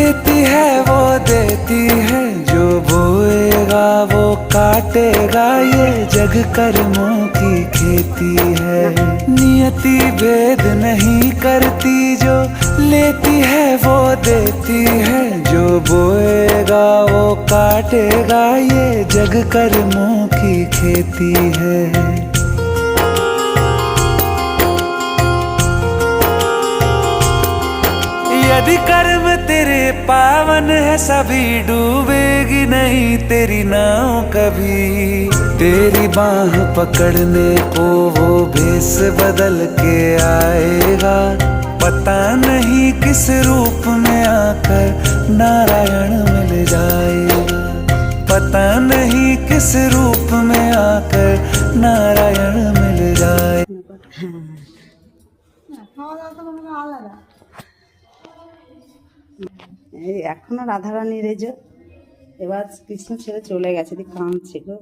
लेती है वो देती है, जो बोएगा वो काटेगा, ये जग कर्मों की खेती है। नियति भेद नहीं करती, जो लेती है वो देती है, जो बोएगा वो काटेगा, ये जग कर्मों की खेती है। यदि कर्म तेरे पावन है, सभी डूबेगी नहीं तेरी नाव कभी। तेरी बाह पकड़ने को वो भेष बदल के आएगा, पता नहीं किस रूप में आकर नारायण मिल जाएगा, पता नहीं किस रूप में आकर नारायण मिल जाएगा। এখনো রাধারানী রেজো, এবার কৃষ্ণ ছেড়ে চলে গেছে, কাঁদছে গো।